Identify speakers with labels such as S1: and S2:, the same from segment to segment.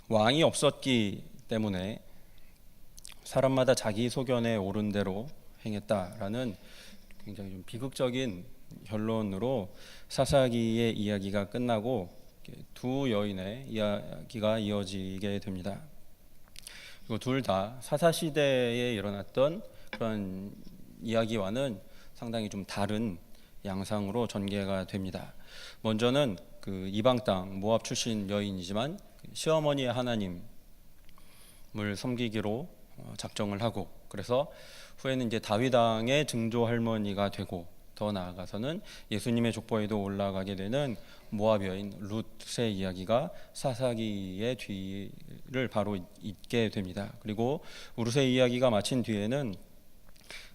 S1: 왕이 없었기 때문에 사람마다 자기 소견에 옳은 대로 행했다라는 굉장히 좀 비극적인 결론으로 사사기의 이야기가 끝나고 두 여인의 이야기가 이어지게 됩니다. 그리고 둘 다 사사 시대에 일어났던 그런 이야기와는 상당히 좀 다른 양상으로 전개가 됩니다. 먼저는 그 이방 땅 모압 출신 여인이지만 시어머니의 하나님을 섬기기로 작정을 하고, 그래서 후에는 이제 다윗 왕의 증조 할머니가 되고, 더 나아가서는 예수님의 족보에도 올라가게 되는 모압 여인 룻의 이야기가 사사기의 뒤를 바로 잇게 됩니다. 그리고 룻의 이야기가 마친 뒤에는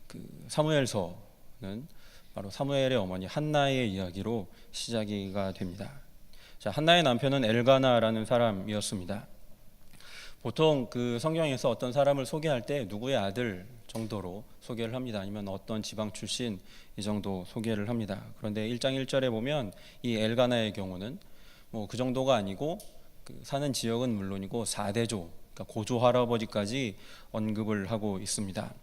S1: 그 사무엘서는 바로 사무엘의 어머니 한나의 이야기로 시작이가 됩니다. 자, 한나의 남편은 엘가나라는 사람이었습니다. 보통 그 성경에서 어떤 사람을 소개할 때 누구의 아들 정도로 소개를 합니다. 아니면 어떤 지방 출신 이 정도 소개를 합니다. 그런데 1장 1절에 보면 이 엘가나의 경우는 뭐 그 정도가 아니고 그 사는 지역은 물론이고 4대조, 그러니까 고조 할아버지까지 언급을 하고 있습니다.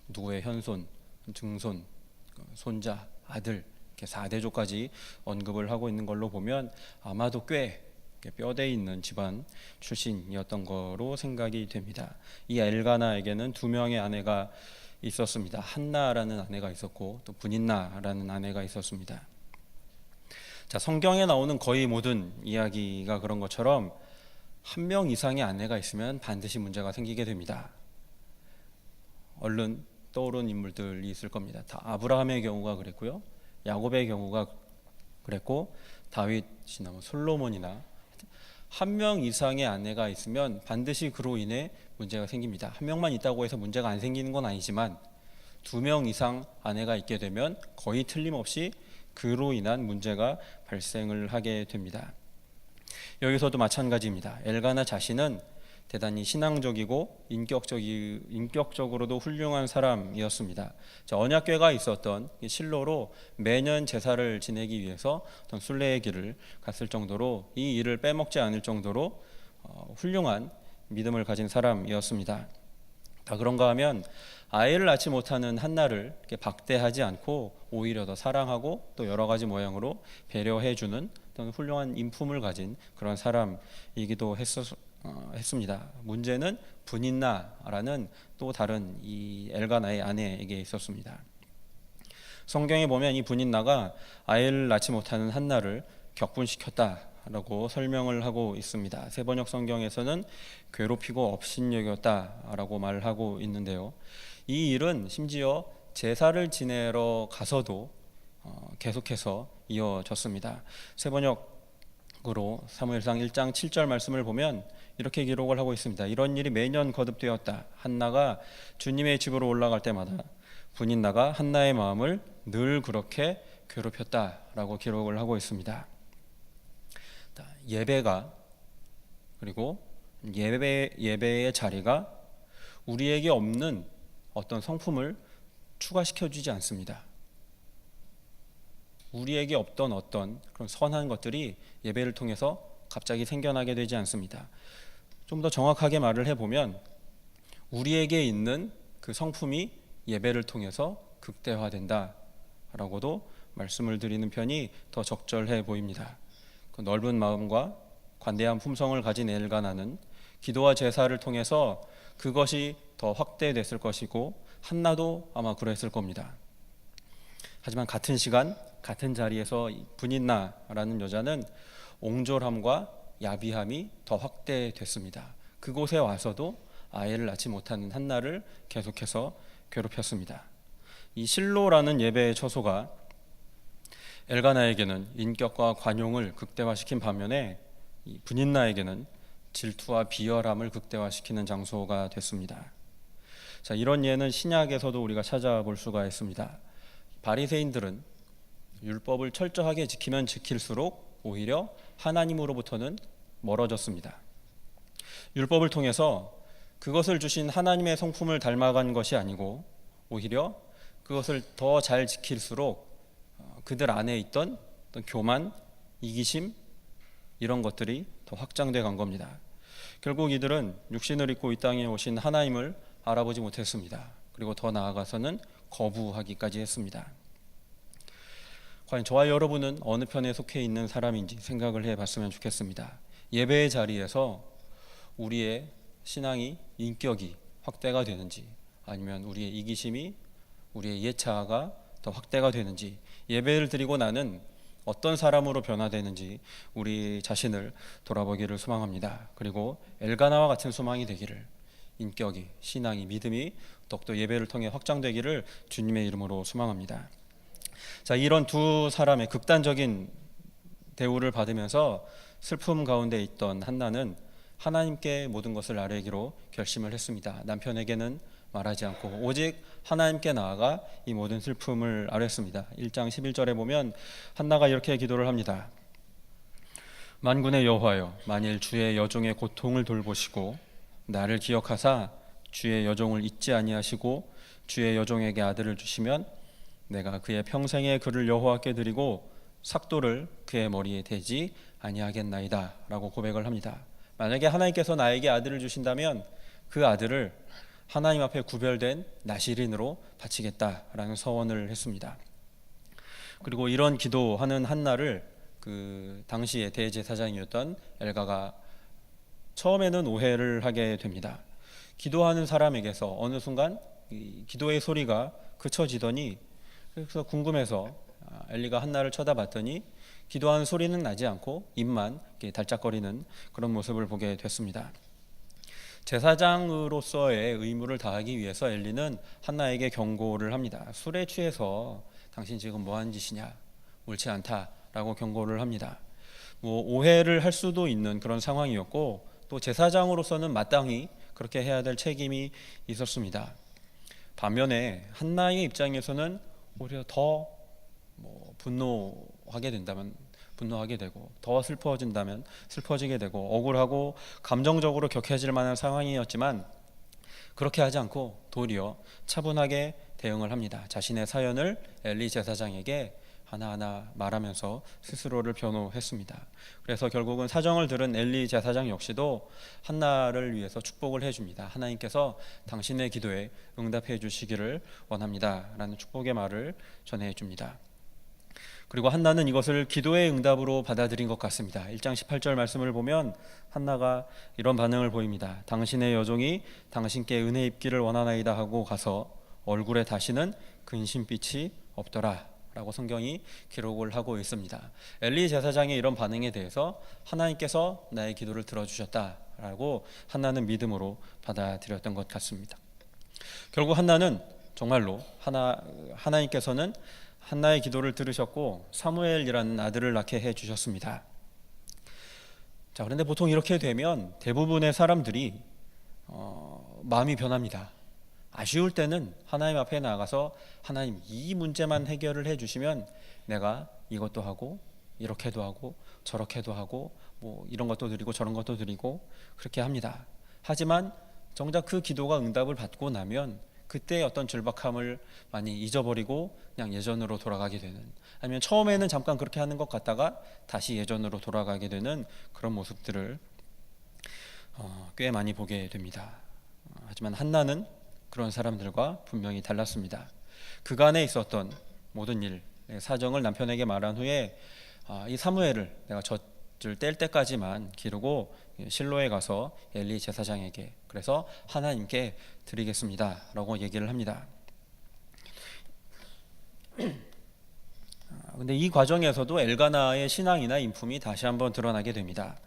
S1: 누구의 현손, 증손, 손자, 아들, 이렇게 4대조까지 언급을 하고 있는 걸로 보면 아마도 꽤 뼈대 있는 집안 출신이었던 거로 생각이 됩니다. 이 엘가나에게는 두 명의 아내가 있었습니다. 한나라는 아내가 있었고 또 분인나라는 아내가 있었습니다. 자, 성경에 나오는 거의 모든 이야기가 그런 것처럼 한 명 이상의 아내가 있으면 반드시 문제가 생기게 됩니다. 얼른 떠오르는 인물들이 있을 겁니다. 다 아브라함의 경우가 그랬고요, 야곱의 경우가 그랬고, 다윗이나 솔로몬이나 한 명 이상의 아내가 있으면 반드시 그로 인해 문제가 생깁니다. 한 명만 있다고 해서 문제가 안 생기는 건 아니지만 2명 이상 아내가 있게 되면 거의 틀림없이 그로 인한 문제가 발생을 하게 됩니다. 여기서도 마찬가지입니다. 엘가나 자신은 대단히 신앙적이고 인격적으로도 훌륭한 사람이었습니다. 자, 언약궤가 있었던 실로로 매년 제사를 지내기 위해서 어떤 순례의 길을 갔을 정도로 이 일을 빼먹지 않을 정도로 훌륭한 믿음을 가진 사람이었습니다. 다 그런가 하면 아이를 낳지 못하는 한나를 이렇게 박대하지 않고 오히려 더 사랑하고 또 여러 가지 모양으로 배려해주는 어떤 훌륭한 인품을 가진 그런 사람이기도 했습니다. 문제는 분인나라는 또 다른 이 엘가나의 아내에게 있었습니다. 성경에 보면 이 분인나가 아이를 낳지 못하는 한나를 격분시켰다라고 설명을 하고 있습니다. 세번역 성경에서는 괴롭히고 업신여겼다라고 말을 하고 있는데요, 이 일은 심지어 제사를 지내러 가서도 계속해서 이어졌습니다. 세번역으로 사무엘상 1장 7절 말씀을 보면 이렇게 기록을 하고 있습니다. 이런 일이 매년 거듭되었다. 한나가 주님의 집으로 올라갈 때마다 분인나가 한나의 마음을 늘 그렇게 괴롭혔다라고 기록을 하고 있습니다. 예배가, 그리고 예배의 자리가 우리에게 없는 어떤 성품을 추가시켜주지 않습니다. 우리에게 없던 어떤 그런 선한 것들이 예배를 통해서 갑자기 생겨나게 되지 않습니다. 좀 더 정확하게 말을 해보면 우리에게 있는 그 성품이 예배를 통해서 극대화된다라고도 말씀을 드리는 편이 더 적절해 보입니다. 그 넓은 마음과 관대한 품성을 가진 엘가나는 기도와 제사를 통해서 그것이 더 확대됐을 것이고 한나도 아마 그랬을 겁니다. 하지만 같은 시간 같은 자리에서 분인나라는 여자는 옹졸함과 야비함이 더 확대됐습니다. 그곳에 와서도 아이를 낳지 못하는 한나를 계속해서 괴롭혔습니다. 이 실로라는 예배의 처소가 엘가나에게는 인격과 관용을 극대화시킨 반면에 이 분인나에게는 질투와 비열함을 극대화시키는 장소가 됐습니다. 자, 이런 예는 신약에서도 우리가 찾아볼 수가 있습니다. 바리새인들은 율법을 철저하게 지키면 지킬수록 오히려 하나님으로부터는 멀어졌습니다. 율법을 통해서 그것을 주신 하나님의 성품을 닮아간 것이 아니고 오히려 그것을 더 잘 지킬수록 그들 안에 있던 어떤 교만, 이기심 이런 것들이 더 확장돼 간 겁니다. 결국 이들은 육신을 입고 이 땅에 오신 하나님을 알아보지 못했습니다. 그리고 더 나아가서는 거부하기까지 했습니다. 과연 저와 여러분은 어느 편에 속해 있는 사람인지 생각을 해봤으면 좋겠습니다. 예배의 자리에서 우리의 신앙이 인격이 확대가 되는지, 아니면 우리의 이기심이, 우리의 예차가 더 확대가 되는지, 예배를 드리고 나는 어떤 사람으로 변화되는지 우리 자신을 돌아보기를 소망합니다. 그리고 엘가나와 같은 소망이 되기를, 인격이, 신앙이, 믿음이 더욱더 예배를 통해 확장되기를 주님의 이름으로 소망합니다. 자, 이런 두 사람의 극단적인 대우를 받으면서 슬픔 가운데 있던 한나는 하나님께 모든 것을 아뢰기로 결심을 했습니다. 남편에게는 말하지 않고 오직 하나님께 나아가 이 모든 슬픔을 아뢰었습니다. 1장 11절에 보면 한나가 이렇게 기도를 합니다. 만군의 여호와여, 만일 주의 여종의 고통을 돌보시고 나를 기억하사 주의 여종을 잊지 아니하시고 주의 여종에게 아들을 주시면 내가 그의 평생의 그를 여호와께 드리고 삭도를 그의 머리에 대지 아니하겠나이다 라고 고백을 합니다. 만약에 하나님께서 나에게 아들을 주신다면 그 아들을 하나님 앞에 구별된 나실인으로 바치겠다라는 서원을 했습니다. 그리고 이런 기도하는 한나를 그 당시의 대제사장이었던 엘가가 처음에는 오해를 하게 됩니다. 기도하는 사람에게서 어느 순간 이 기도의 소리가 그쳐지더니, 그래서 궁금해서 엘리가 한나를 쳐다봤더니 기도하는 소리는 나지 않고 입만 달짝거리는 그런 모습을 보게 됐습니다. 제사장으로서의 의무를 다하기 위해서 엘리는 한나에게 경고를 합니다. 술에 취해서 당신 지금 뭐 하는 짓이냐, 옳지 않다라고 경고를 합니다. 오해를 할 수도 있는 그런 상황이었고, 또 제사장으로서는 마땅히 그렇게 해야 될 책임이 있었습니다. 반면에 한나의 입장에서는 오히려 더 분노하게 된다면 분노하게 되고, 더 슬퍼진다면 슬퍼지게 되고, 억울하고 감정적으로 격해질 만한 상황이었지만 그렇게 하지 않고 도리어 차분하게 대응을 합니다. 자신의 사연을 엘리 제사장에게 하나하나 말하면서 스스로를 변호했습니다. 그래서 결국은 사정을 들은 엘리 제사장 역시도 한나를 위해서 축복을 해줍니다. 하나님께서 당신의 기도에 응답해 주시기를 원합니다 라는 축복의 말을 전해줍니다. 그리고 한나는 이것을 기도의 응답으로 받아들인 것 같습니다. 1장 18절 말씀을 보면 한나가 이런 반응을 보입니다. 당신의 여종이 당신께 은혜 입기를 원하나이다 하고 가서 얼굴에 다시는 근심빛이 없더라 라고 성경이 기록을 하고 있습니다. 엘리 제사장의 이런 반응에 대해서 하나님께서 나의 기도를 들어주셨다라고 한나는 믿음으로 받아들였던 것 같습니다. 결국 한나는 정말로 하나님께서는 한나의 기도를 들으셨고 사무엘이라는 아들을 낳게 해주셨습니다. 자, 그런데 보통 이렇게 되면 대부분의 사람들이 마음이 변합니다. 아쉬울 때는 하나님 앞에 나가서 하나님 이 문제만 해결을 해주시면 내가 이것도 하고 이렇게도 하고 저렇게도 하고 이런 것도 드리고 저런 것도 드리고 그렇게 합니다. 하지만 정작 그 기도가 응답을 받고 나면 그때 어떤 절박함을 많이 잊어버리고 그냥 예전으로 돌아가게 되는, 아니면 처음에는 잠깐 그렇게 하는 것 같다가 다시 예전으로 돌아가게 되는 그런 모습들을 꽤 많이 보게 됩니다. 하지만 한나는 그런 사람들과 분명히 달랐습니다. 그간에 있었던 모든 일, 사정을 남편에게 말한 후에 이 사무엘을 내가 젖을 뗄 때까지만 기르고 실로에 가서 엘리 제사장에게, 그래서 하나님께 드리겠습니다 라고 얘기를 합니다. 근데 이 과정에서도 엘가나의 신앙이나 인품이 다시 한번 드러나게 됩니다.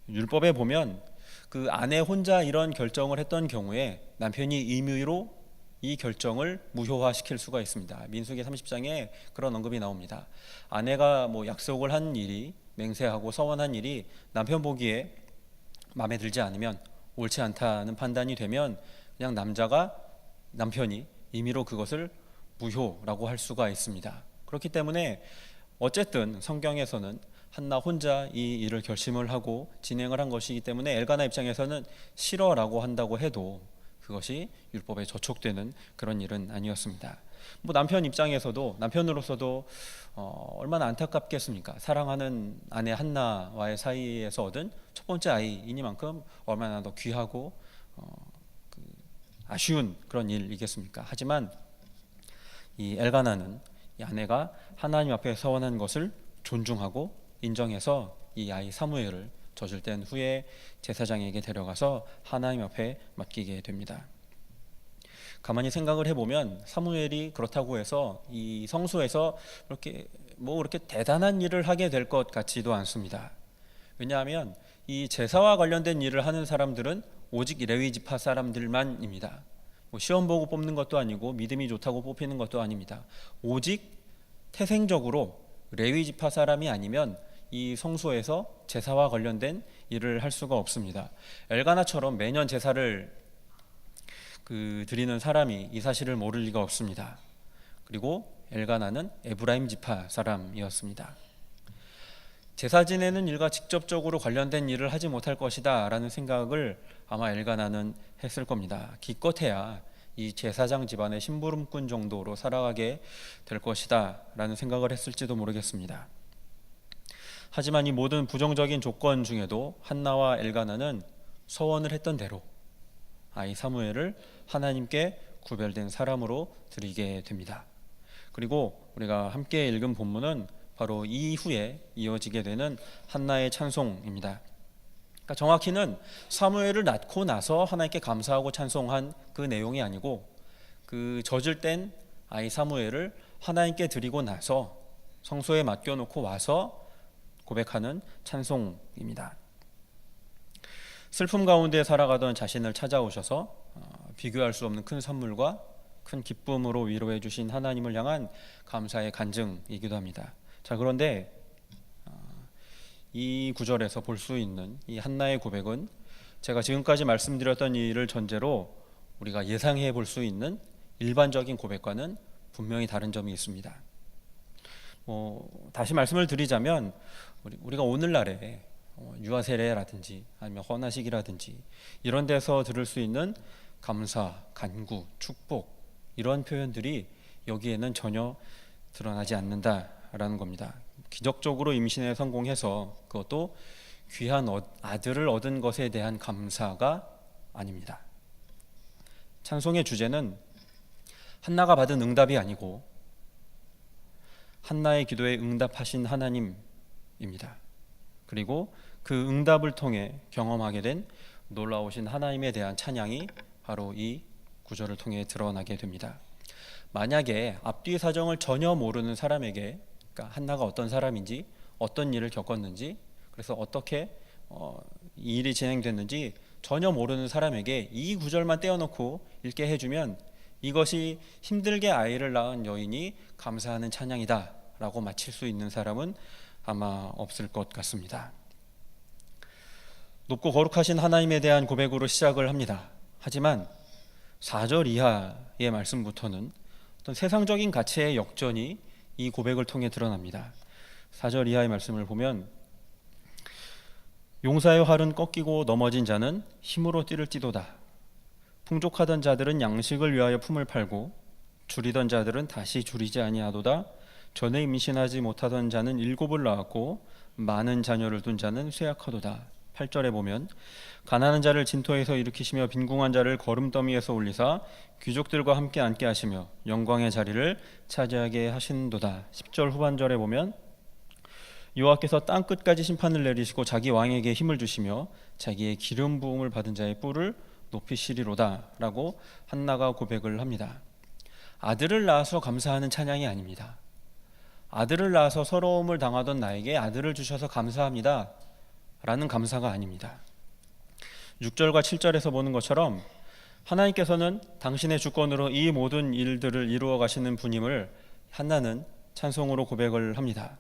S1: 율법에 보면 그 아내 혼자 이런 결정을 했던 경우에 남편이 임의로 이 결정을 무효화시킬 수가 있습니다. 민수기 30장에 그런 언급이 나옵니다. 아내가 약속을 한 일이, 맹세하고 서원한 일이 남편 보기에 마음에 들지 않으면, 옳지 않다는 판단이 되면 그냥 남편이 임의로 그것을 무효라고 할 수가 있습니다. 그렇기 때문에 어쨌든 성경에서는 한나 혼자 이 일을 결심을 하고 진행을 한 것이기 때문에 엘가나 입장에서는 싫어라고 한다고 해도 그것이 율법에 저촉되는 그런 일은 아니었습니다. 뭐 남편 입장에서도 남편으로서도 얼마나 안타깝겠습니까? 사랑하는 아내 한나와의 사이에서 얻은 첫 번째 아이이니만큼 얼마나 더 귀하고 그 아쉬운 그런 일이겠습니까? 하지만 이 엘가나는 이 아내가 하나님 앞에 서원한 것을 존중하고 인정해서 이 아이 사무엘을 젖을 땐 후에 제사장에게 데려가서 하나님 앞에 맡기게 됩니다. 가만히 생각을 해보면 사무엘이 그렇다고 해서 이 성소에서 그렇게 대단한 일을 하게 될 것 같지도 않습니다. 왜냐하면 이 제사와 관련된 일을 하는 사람들은 오직 레위 지파 사람들만입니다. 뭐 시험 보고 뽑는 것도 아니고 믿음이 좋다고 뽑히는 것도 아닙니다. 오직 태생적으로 레위 지파 사람이 아니면 이 성소에서 제사와 관련된 일을 할 수가 없습니다. 엘가나처럼 매년 제사를 드리는 사람이 이 사실을 모를 리가 없습니다. 그리고 엘가나는 에브라임 지파 사람이었습니다. 제사 지내는 일과 직접적으로 관련된 일을 하지 못할 것이다 라는 생각을 아마 엘가나는 했을 겁니다. 기껏해야 이 제사장 집안의 심부름꾼 정도로 살아가게 될 것이다 라는 생각을 했을지도 모르겠습니다. 하지만 이 모든 부정적인 조건 중에도 한나와 엘가나는 서원을 했던 대로 아이 사무엘을 하나님께 구별된 사람으로 드리게 됩니다. 그리고 우리가 함께 읽은 본문은 바로 이후에 이어지게 되는 한나의 찬송입니다. 그러니까 정확히는 사무엘을 낳고 나서 하나님께 감사하고 찬송한 그 내용이 아니고 그 젖을 땐 아이 사무엘을 하나님께 드리고 나서 성소에 맡겨놓고 와서 고백하는 찬송입니다. 슬픔 가운데 살아가던 자신을 찾아오셔서 비교할 수 없는 큰 선물과 큰 기쁨으로 위로해 주신 하나님을 향한 감사의 간증이기도 합니다. 자, 그런데 이 구절에서 볼 수 있는 이 한나의 고백은 제가 지금까지 말씀드렸던 일을 전제로 우리가 예상해 볼 수 있는 일반적인 고백과는 분명히 다른 점이 있습니다. 다시 말씀을 드리자면 우리가 오늘날에 유아세례라든지 아니면 헌화식이라든지 이런 데서 들을 수 있는 감사, 간구, 축복 이런 표현들이 여기에는 전혀 드러나지 않는다라는 겁니다. 기적적으로 임신에 성공해서 그것도 귀한 아들을 얻은 것에 대한 감사가 아닙니다. 찬송의 주제는 한나가 받은 응답이 아니고 한나의 기도에 응답하신 하나님입니다. 그리고 그 응답을 통해 경험하게 된 놀라우신 하나님에 대한 찬양이 바로 이 구절을 통해 드러나게 됩니다. 만약에 앞뒤 사정을 전혀 모르는 사람에게, 그러니까 한나가 어떤 사람인지 어떤 일을 겪었는지 그래서 어떻게 이 일이 진행됐는지 전혀 모르는 사람에게 이 구절만 떼어놓고 읽게 해주면 이것이 힘들게 아이를 낳은 여인이 감사하는 찬양이다 라고 마칠 수 있는 사람은 아마 없을 것 같습니다. 높고 거룩하신 하나님에 대한 고백으로 시작을 합니다. 하지만 4절 이하의 말씀부터는 어떤 세상적인 가치의 역전이 이 고백을 통해 드러납니다. 4절 이하의 말씀을 보면 용사의 활은 꺾이고 넘어진 자는 힘으로 띠를띠도다. 풍족하던 자들은 양식을 위하여 품을 팔고 줄이던 자들은 다시 줄이지 아니하도다. 전에 임신하지 못하던 자는 7을 낳았고 많은 자녀를 둔 자는 쇠약하도다. 8절에 보면 가난한 자를 진토에서 일으키시며 빈궁한 자를 거름더미에서 올리사 귀족들과 함께 앉게 하시며 영광의 자리를 차지하게 하신도다. 10절 후반절에 보면 여호와께서 땅 끝까지 심판을 내리시고 자기 왕에게 힘을 주시며 자기의 기름 부음을 받은 자의 뿔을 높이시리로다 라고 한나가 고백을 합니다. 아들을 낳아서 감사하는 찬양이 아닙니다. 아들을 낳아서 서러움을 당하던 나에게 아들을 주셔서 감사합니다 라는 감사가 아닙니다. 6절과 7절에서 보는 것처럼 하나님께서는 당신의 주권으로 이 모든 일들을 이루어 가시는 분임을 한나는 찬송으로 고백을 합니다.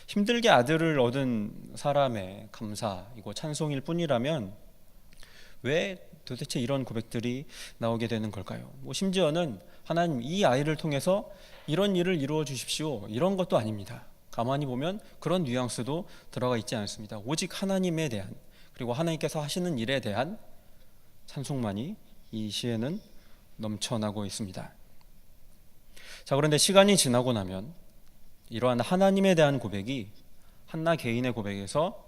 S1: 힘들게 아들을 얻은 사람의 감사이고 찬송일 뿐이라면 왜 도대체 이런 고백들이 나오게 되는 걸까요? 심지어는 하나님 이 아이를 통해서 이런 일을 이루어 주십시오 이런 것도 아닙니다. 가만히 보면 그런 뉘앙스도 들어가 있지 않습니다. 오직 하나님에 대한 그리고 하나님께서 하시는 일에 대한 찬송만이 이 시에는 넘쳐나고 있습니다. 자, 그런데 시간이 지나고 나면 이러한 하나님에 대한 고백이 한나 개인의 고백에서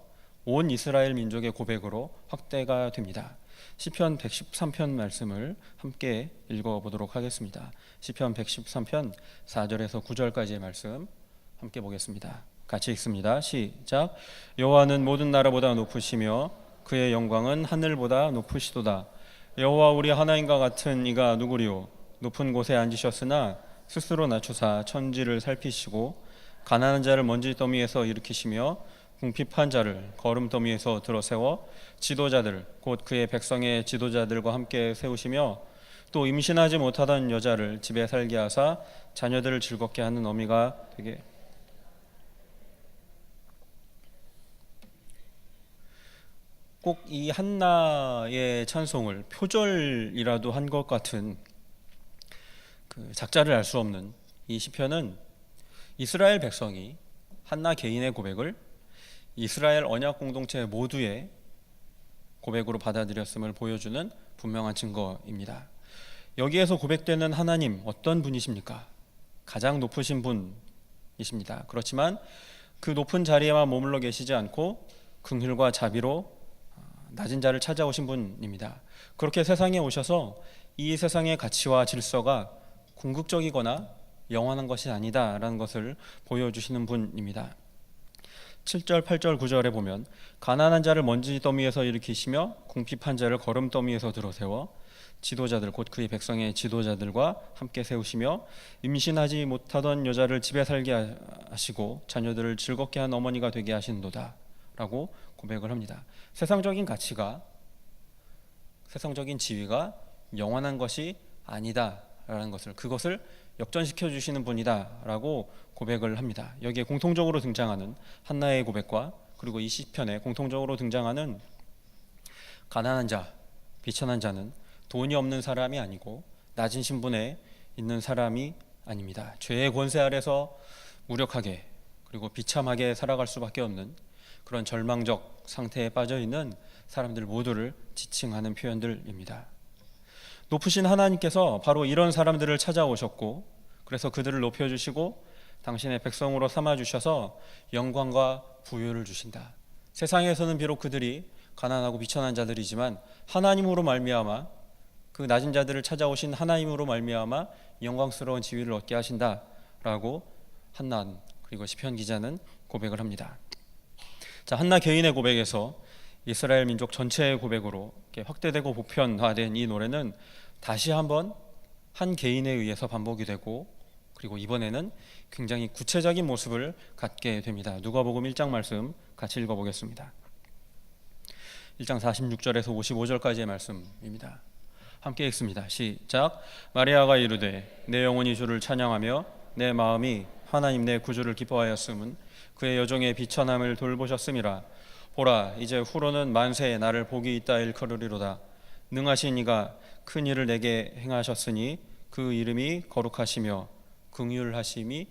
S1: 온 이스라엘 민족의 고백으로 확대가 됩니다. 시편 113편 말씀을 함께 읽어보도록 하겠습니다. 시편 113편 4절에서 9절까지의 말씀 함께 보겠습니다. 같이 읽습니다. 시작. 여호와는 모든 나라보다 높으시며 그의 영광은 하늘보다 높으시도다. 여호와 우리 하나님과 같은 이가 누구리요? 높은 곳에 앉으셨으나 스스로 낮추사 천지를 살피시고 가난한 자를 먼지 더미에서 일으키시며 궁핍한 자를 거름 더미에서 들어세워 지도자들 곧 그의 백성의 지도자들과 함께 세우시며 또 임신하지 못하던 여자를 집에 살게 하사 자녀들을 즐겁게 하는 어미가 되게. 꼭 이 한나의 찬송을 표절이라도 한 것 같은 그 작자를 알 수 없는 이 시편은 이스라엘 백성이 한나 개인의 고백을 이스라엘 언약 공동체 모두의 고백으로 받아들였음을 보여주는 분명한 증거입니다. 여기에서 고백되는 하나님 어떤 분이십니까? 가장 높으신 분이십니다. 그렇지만 그 높은 자리에만 머물러 계시지 않고 긍휼과 자비로 낮은 자를 찾아오신 분입니다. 그렇게 세상에 오셔서 이 세상의 가치와 질서가 궁극적이거나 영원한 것이 아니다라는 것을 보여주시는 분입니다. 7절, 8절, 9절에 보면 가난한 자를 먼지 더미에서 일으키시며 궁핍한 자를 거름 더미에서 들어세워 지도자들 곧 그의 백성의 지도자들과 함께 세우시며 임신하지 못하던 여자를 집에 살게 하시고 자녀들을 즐겁게 한 어머니가 되게 하신도다 라고 고백을 합니다. 세상적인 가치가, 세상적인 지위가 영원한 것이 아니다라는 것을, 그것을 역전시켜 주시는 분이다라고 고백을 합니다. 여기에 공통적으로 등장하는 한나의 고백과 그리고 이 시편에 공통적으로 등장하는 가난한 자, 비천한 자는 돈이 없는 사람이 아니고 낮은 신분에 있는 사람이 아닙니다. 죄의 권세 아래서 무력하게 그리고 비참하게 살아갈 수밖에 없는 그런 절망적 상태에 빠져 있는 사람들 모두를 지칭하는 표현들입니다. 높으신 하나님께서 바로 이런 사람들을 찾아오셨고 그래서 그들을 높여주시고 당신의 백성으로 삼아주셔서 영광과 부유를 주신다. 세상에서는 비록 그들이 가난하고 비천한 자들이지만 하나님으로 말미암아 그 낮은 자들을 찾아오신 하나님으로 말미암아 영광스러운 지위를 얻게 하신다라고 한나 그리고 시편 기자는 고백을 합니다. 자, 한나 개인의 고백에서 이스라엘 민족 전체의 고백으로 이렇게 확대되고 보편화된 이 노래는 다시 한번 한 개인에 의해서 반복이 되고 그리고 이번에는 굉장히 구체적인 모습을 갖게 됩니다. 누가복음 1장 말씀 같이 읽어보겠습니다. 1장 46절에서 55절까지의 말씀입니다. 함께 읽습니다. 시작. 마리아가 이르되 내 영혼이 주를 찬양하며 내 마음이 하나님 내 구주를 기뻐하였음은 그의 여종의 비천함을 돌보셨음이라. 보라 이제 후로는 만세에 나를 복이 있다 일컬으리로다. 능하신 이가 큰 일을 내게 행하셨으니 그 이름이 거룩하시며 긍휼하심이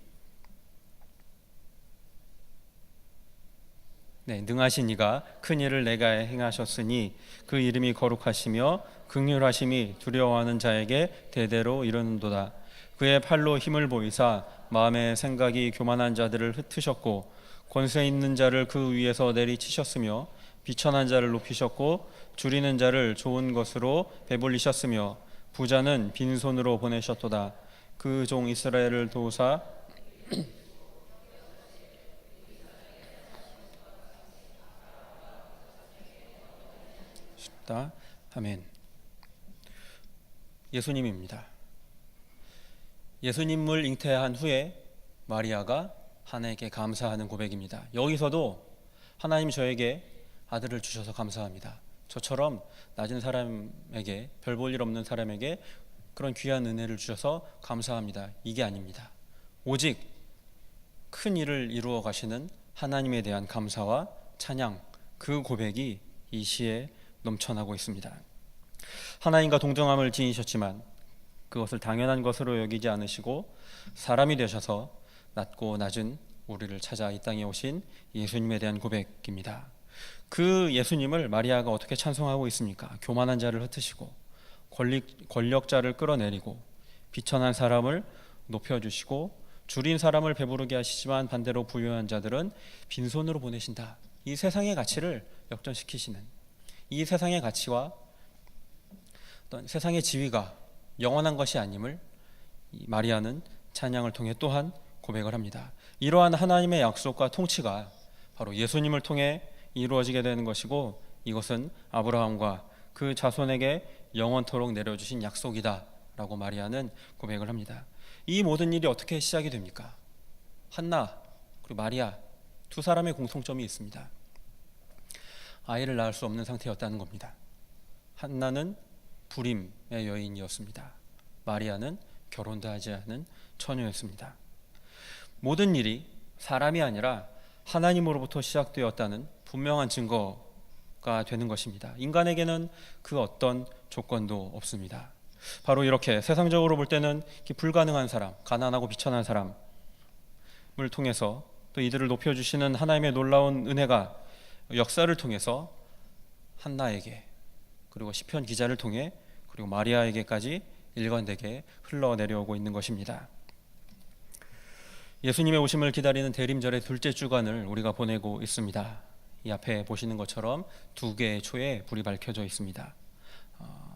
S1: 능하신 이가 큰 일을 내가 행하셨으니 그 이름이 거룩하시며 긍휼하심이 두려워하는 자에게 대대로 이르는도다. 그의 팔로 힘을 보이사 마음의 생각이 교만한 자들을 흩으셨고 권세 있는 자를 그 위에서 내리치셨으며 비천한 자를 높이셨고 줄이는 자를 좋은 것으로 배불리셨으며 부자는 빈손으로 보내셨도다. 그 종 이스라엘을 도우사 싶다. 아멘. 예수님입니다. 예수님을 잉태한 후에 마리아가 하나님께 감사하는 고백입니다. 여기서도 하나님 저에게 아들을 주셔서 감사합니다. 저처럼 낮은 사람에게 별 볼 일 없는 사람에게 그런 귀한 은혜를 주셔서 감사합니다. 이게 아닙니다. 오직 큰 일을 이루어 가시는 하나님에 대한 감사와 찬양, 그 고백이 이 시에 넘쳐나고 있습니다. 하나님과 동정함을 지니셨지만 그것을 당연한 것으로 여기지 않으시고 사람이 되셔서 낮고 낮은 우리를 찾아 이 땅에 오신 예수님에 대한 고백입니다. 그 예수님을 마리아가 어떻게 찬송하고 있습니까? 교만한 자를 흩으시고 권력자를 끌어내리고 비천한 사람을 높여주시고 줄인 사람을 배부르게 하시지만 반대로 부유한 자들은 빈손으로 보내신다. 이 세상의 가치를 역전시키시는, 이 세상의 가치와 어떤 세상의 지위가 영원한 것이 아님을 이 마리아는 찬양을 통해 또한 고백을 합니다. 이러한 하나님의 약속과 통치가 바로 예수님을 통해 이루어지게 되는 것이고, 이것은 아브라함과 그 자손에게 영원토록 내려주신 약속이다 라고 마리아는 고백을 합니다. 이 모든 일이 어떻게 시작이 됩니까? 한나 그리고 마리아 두 사람의 공통점이 있습니다. 아이를 낳을 수 없는 상태였다는 겁니다. 한나는 불임의 여인이었습니다. 마리아는 결혼도 하지 않은 처녀였습니다. 모든 일이 사람이 아니라 하나님으로부터 시작되었다는 분명한 증거가 되는 것입니다. 인간에게는 그 어떤 조건도 없습니다. 바로 이렇게 세상적으로 볼 때는 불가능한 사람, 가난하고 비천한 사람을 통해서 또 이들을 높여주시는 하나님의 놀라운 은혜가 역사를 통해서 한나에게, 그리고 시편 기자를 통해, 그리고 마리아에게까지 일관되게 흘러내려오고 있는 것입니다. 예수님의 오심을 기다리는 대림절의 둘째 주간을 우리가 보내고 있습니다. 이 앞에 보시는 것처럼 두 개의 초에 불이 밝혀져 있습니다.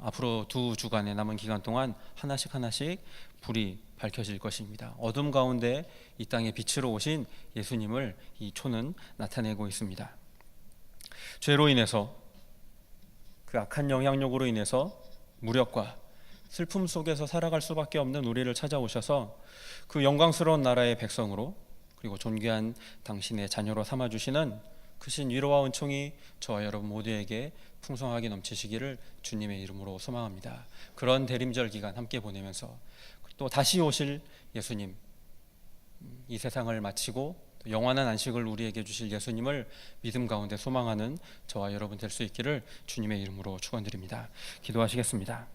S1: 앞으로 두 주간의 남은 기간 동안 하나씩 불이 밝혀질 것입니다. 어둠 가운데 이 땅에 빛으로 오신 예수님을 이 초는 나타내고 있습니다. 죄로 인해서, 그 악한 영향력으로 인해서 무력과 슬픔 속에서 살아갈 수밖에 없는 우리를 찾아오셔서 그 영광스러운 나라의 백성으로, 그리고 존귀한 당신의 자녀로 삼아주시는 크신 위로와 은총이 저와 여러분 모두에게 풍성하게 넘치시기를 주님의 이름으로 소망합니다. 그런 대림절 기간 함께 보내면서 또 다시 오실 예수님, 이 세상을 마치고 영원한 안식을 우리에게 주실 예수님을 믿음 가운데 소망하는 저와 여러분 될 수 있기를 주님의 이름으로 축원드립니다. 기도하시겠습니다.